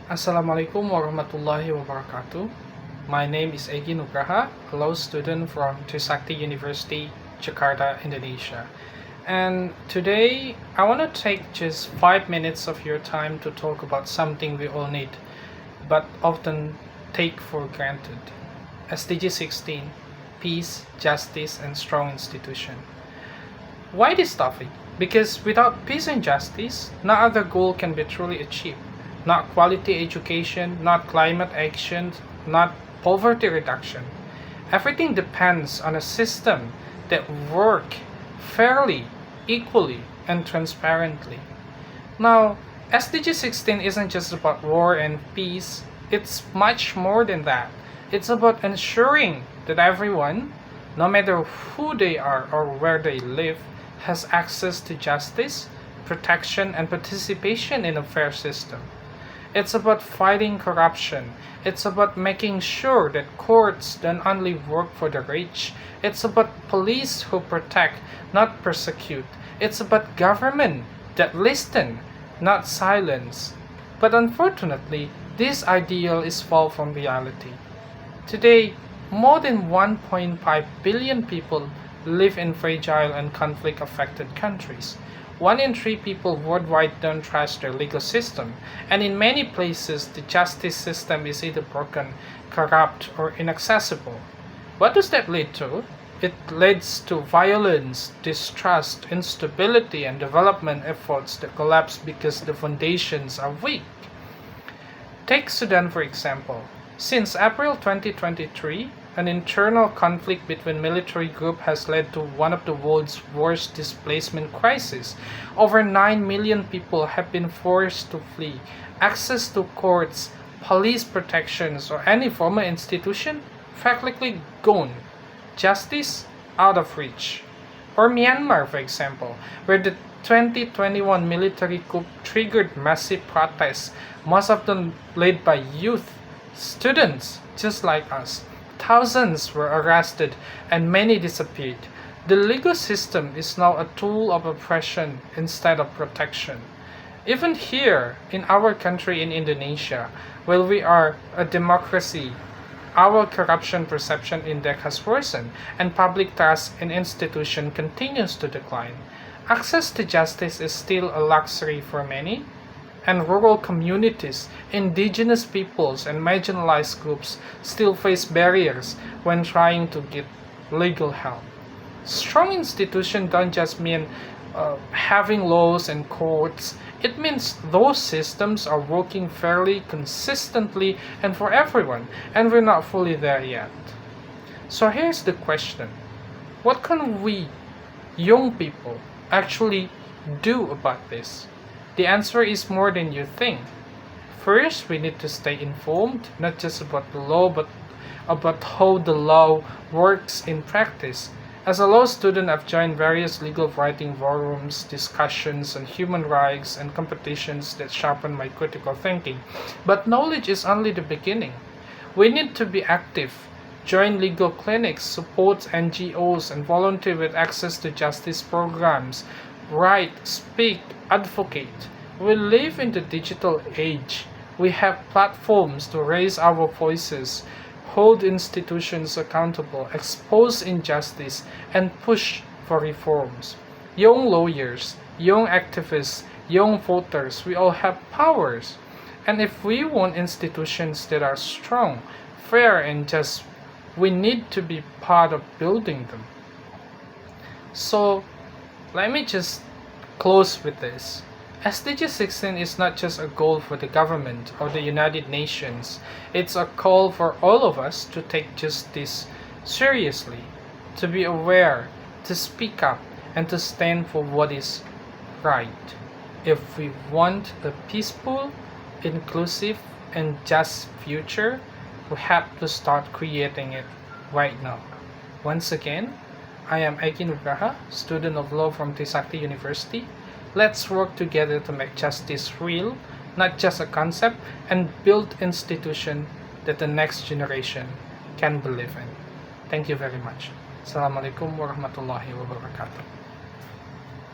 Assalamualaikum warahmatullahi wabarakatuh. My name is Egi Nugraha, a law student from Trisakti University, Jakarta, Indonesia. And today I want to take just 5 minutes of your time to talk about something we all need, but often take for granted. SDG 16, peace, justice, and strong institution. Why this topic? Because without peace and justice, no other goal can be truly achieved. Not quality education, not climate action, not poverty reduction. Everything depends on a system that work fairly, equally, and transparently. Now, SDG 16 isn't just about war and peace, it's much more than that. It's about ensuring that everyone, no matter who they are or where they live, has access to justice, protection, and participation in a fair system. It's about fighting corruption. It's about making sure that courts don't only work for the rich. It's about police who protect, not persecute. It's about government that listen, not silence. But unfortunately, this ideal is far from reality. Today, more than 1.5 billion people live in fragile and conflict-affected countries. 1 in 3 people worldwide don't trust their legal system, and in many places the justice system is either broken, corrupt, or inaccessible. What does that lead to? It leads to violence, distrust, instability, and development efforts that collapse because the foundations are weak. Take Sudan for example. Since April 2023, an internal conflict between military groups has led to one of the world's worst displacement crises. Over 9 million people have been forced to flee. Access to courts, police protections, or any formal institution practically gone. Justice out of reach. Or Myanmar, for example, where the 2021 military coup triggered massive protests, most of them led by youth, students just like us. Thousands were arrested and many disappeared. The legal system is now a tool of oppression instead of protection. Even here, in our country in Indonesia, while we are a democracy, our corruption perception index has worsened and public trust in institutions continues to decline. Access to justice is still a luxury for many, and rural communities, indigenous peoples, and marginalized groups still face barriers when trying to get legal help. Strong institutions don't just mean having laws and courts, it means those systems are working fairly, consistently, and for everyone, and we're not fully there yet. So here's the question: what can we, young people, actually do about this? The answer is more than you think. First, we need to stay informed, not just about the law, but about how the law works in practice. As a law student, I've joined various legal writing forums, discussions on human rights, and competitions that sharpen my critical thinking. But knowledge is only the beginning. We need to be active, join legal clinics, support NGOs, and volunteer with access to justice programs. Write, speak, advocate. We live in the digital age. We have platforms to raise our voices, hold institutions accountable, expose injustice, and push for reforms. Young lawyers, young activists, young voters, we all have powers. And if we want institutions that are strong, fair, and just, we need to be part of building them. So, let me just close with this. SDG 16 is not just a goal for the government or the United Nations. It's a call for all of us to take justice seriously, to be aware, to speak up, and to stand for what is right. If we want a peaceful, inclusive, and just future, we have to start creating it right now. Once again, I am Egi Nugraha, student of law from Trisakti University. Let's work together to make justice real, not just a concept, and build institutions that the next generation can believe in. Thank you very much. Assalamualaikum warahmatullahi wabarakatuh.